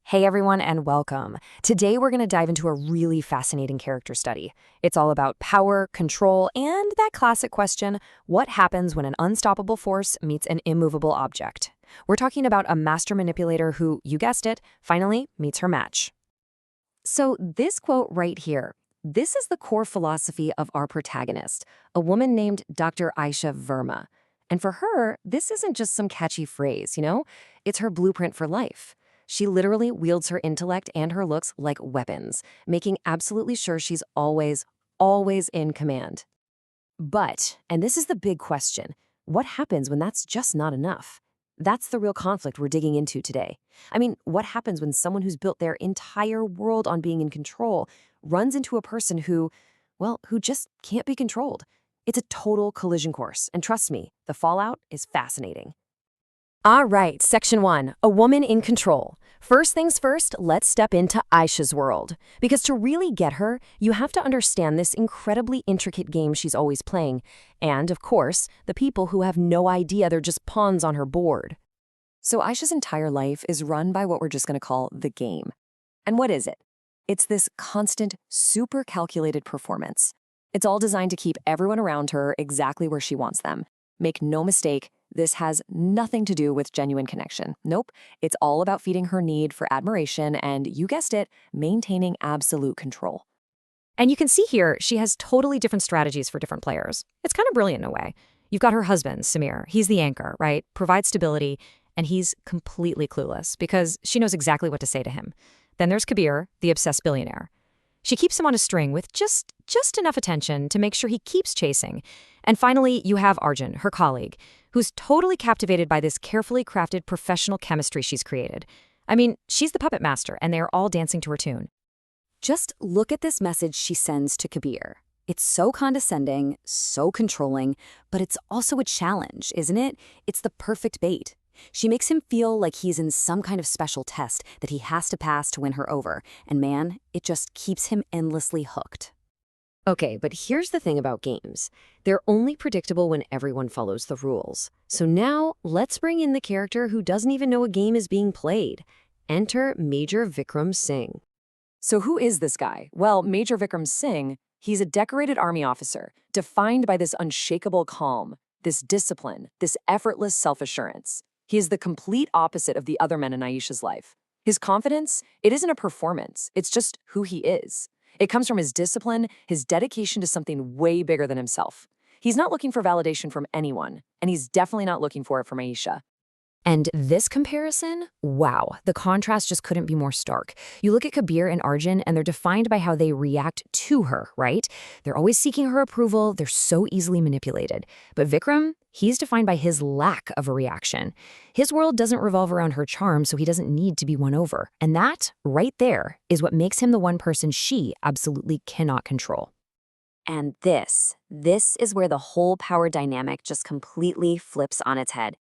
Hey everyone, and welcome. Today we're going to dive into a really fascinating character study. It's all about power, control, and that classic question, what happens when an unstoppable force meets an immovable object? We're talking about a master manipulator who, you guessed it, finally meets her match. So this quote right here, this is the core philosophy of our protagonist, a woman named Dr. Aisha Verma. And for her, this isn't just some catchy phrase. It's her blueprint for life. She literally wields her intellect and her looks like weapons, making absolutely sure she's always in command. But, and this is the big question, what happens when that's just not enough? That's the real conflict we're digging into today. I mean, what happens when someone who's built their entire world on being in control runs into a person who just can't be controlled? It's a total collision course, and trust me, the fallout is fascinating. All right, Section 1, a woman in control. First things first, let's step into Aisha's world. Because to really get her, you have to understand this incredibly intricate game she's always playing. And, of course, the people who have no idea they're just pawns on her board. So Aisha's entire life is run by what we're just going to call the game. And what is it? It's this constant, super calculated performance. It's all designed to keep everyone around her exactly where she wants them. Make no mistake, this has nothing to do with genuine connection. Nope, it's all about feeding her need for admiration and, you guessed it, maintaining absolute control. And you can see here, she has totally different strategies for different players. It's kind of brilliant in a way. You've got her husband, Samir. He's the anchor, right? Provides stability, and he's completely clueless because she knows exactly what to say to him. Then there's Kabir, the obsessed billionaire. She keeps him on a string with just enough attention to make sure he keeps chasing. And finally, you have Arjun, her colleague, who's totally captivated by this carefully crafted professional chemistry she's created. I mean, she's the puppet master, and they're all dancing to her tune. Just look at this message she sends to Kabir. It's so condescending, so controlling, but it's also a challenge, isn't it? It's the perfect bait. She makes him feel like he's in some kind of special test that he has to pass to win her over. And man, it just keeps him endlessly hooked. Okay, but here's the thing about games. They're only predictable when everyone follows the rules. So now, let's bring in the character who doesn't even know a game is being played. Enter Major Vikram Singh. So who is this guy? Well, Major Vikram Singh, he's a decorated army officer, defined by this unshakable calm, this discipline, this effortless self-assurance. He is the complete opposite of the other men in Aisha's life. His confidence, it isn't a performance, it's just who he is. It comes from his discipline, his dedication to something way bigger than himself. He's not looking for validation from anyone, and he's definitely not looking for it from Aisha. And this comparison, wow, the contrast just couldn't be more stark. You look at Kabir and Arjun, and they're defined by how they react to her, right? They're always seeking her approval, they're so easily manipulated. But Vikram, he's defined by his lack of a reaction. His world doesn't revolve around her charm, so he doesn't need to be won over. And that, right there, is what makes him the one person she absolutely cannot control. And this is where the whole power dynamic just completely flips on its head.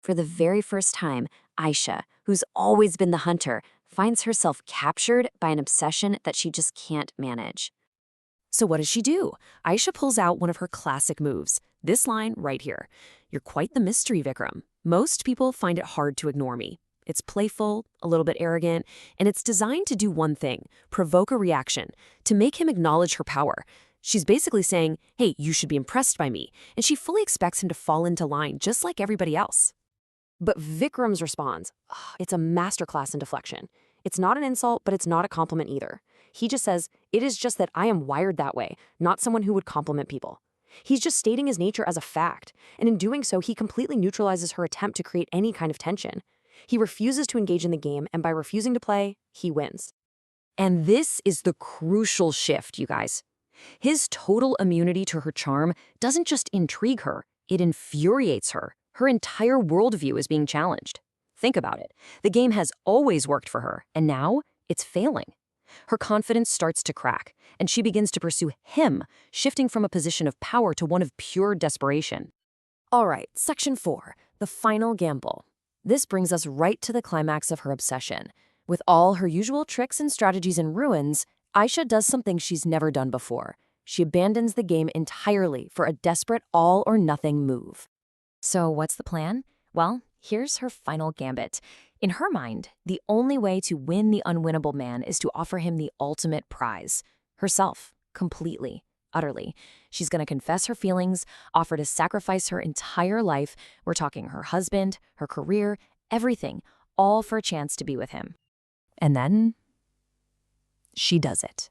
For the very first time, Aisha, who's always been the hunter, finds herself captured by an obsession that she just can't manage. So what does she do? Aisha pulls out one of her classic moves, this line right here. You're quite the mystery, Vikram. Most people find it hard to ignore me. It's playful, a little bit arrogant, and it's designed to do one thing, provoke a reaction, to make him acknowledge her power. She's basically saying, hey, you should be impressed by me, and she fully expects him to fall into line just like everybody else. But Vikram's responds, it's a masterclass in deflection. It's not an insult, but it's not a compliment either. He just says, it is just that I am wired that way, not someone who would compliment people. He's just stating his nature as a fact, and in doing so, he completely neutralizes her attempt to create any kind of tension. He refuses to engage in the game, and by refusing to play, he wins. And this is the crucial shift, you guys. His total immunity to her charm doesn't just intrigue her, it infuriates her. Her entire worldview is being challenged. Think about it. The game has always worked for her, and now it's failing. Her confidence starts to crack, and she begins to pursue him, shifting from a position of power to one of pure desperation. All right, Section 4, the final gamble. This brings us right to the climax of her obsession. With all her usual tricks and strategies in ruins, Aisha does something she's never done before. She abandons the game entirely for a desperate all-or-nothing move. So what's the plan? Well, here's her final gambit. In her mind, the only way to win the unwinnable man is to offer him the ultimate prize, herself, completely, utterly. She's going to confess her feelings, offer to sacrifice her entire life. We're talking her husband, her career, everything, all for a chance to be with him. And then she does it.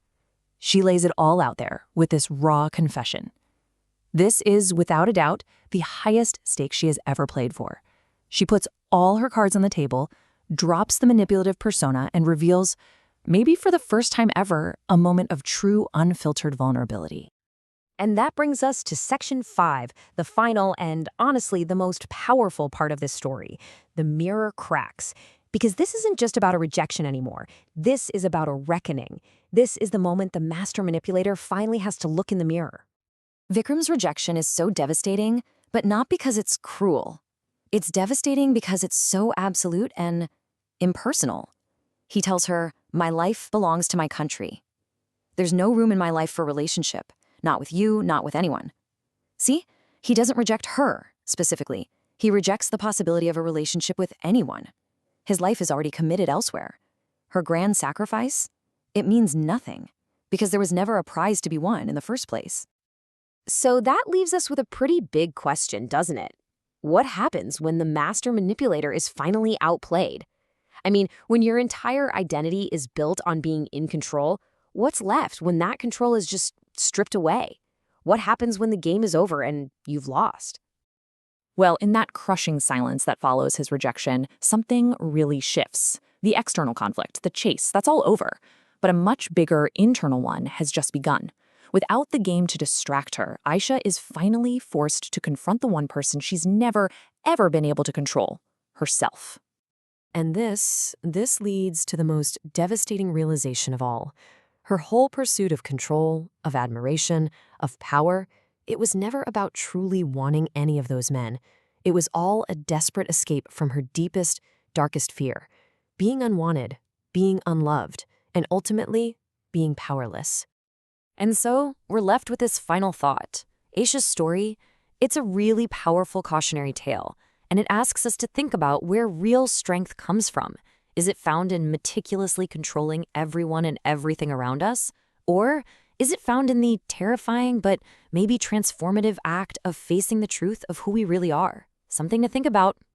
She lays it all out there with this raw confession. This is, without a doubt, the highest stake she has ever played for. She puts all her cards on the table, drops the manipulative persona, and reveals, maybe for the first time ever, a moment of true unfiltered vulnerability. And that brings us to Section 5, the final and, honestly, the most powerful part of this story. The mirror cracks. Because this isn't just about a rejection anymore. This is about a reckoning. This is the moment the master manipulator finally has to look in the mirror. Vikram's rejection is so devastating, but not because it's cruel. It's devastating because it's so absolute and impersonal. He tells her, "My life belongs to my country. There's no room in my life for relationship. Not with you, not with anyone." See? He doesn't reject her, specifically. He rejects the possibility of a relationship with anyone. His life is already committed elsewhere. Her grand sacrifice? It means nothing, because there was never a prize to be won in the first place. So that leaves us with a pretty big question, doesn't it? What happens when the master manipulator is finally outplayed? I mean, when your entire identity is built on being in control, what's left when that control is just stripped away? What happens when the game is over and you've lost? Well, in that crushing silence that follows his rejection, something really shifts. The external conflict, the chase, that's all over. But a much bigger internal one has just begun. Without the game to distract her, Aisha is finally forced to confront the one person she's never, ever been able to control, herself. And this leads to the most devastating realization of all. Her whole pursuit of control, of admiration, of power, it was never about truly wanting any of those men. It was all a desperate escape from her deepest, darkest fear. Being unwanted, being unloved, and ultimately, being powerless. And so, we're left with this final thought. Aisha's story, it's a really powerful cautionary tale, and it asks us to think about where real strength comes from. Is it found in meticulously controlling everyone and everything around us? Or is it found in the terrifying but maybe transformative act of facing the truth of who we really are? Something to think about.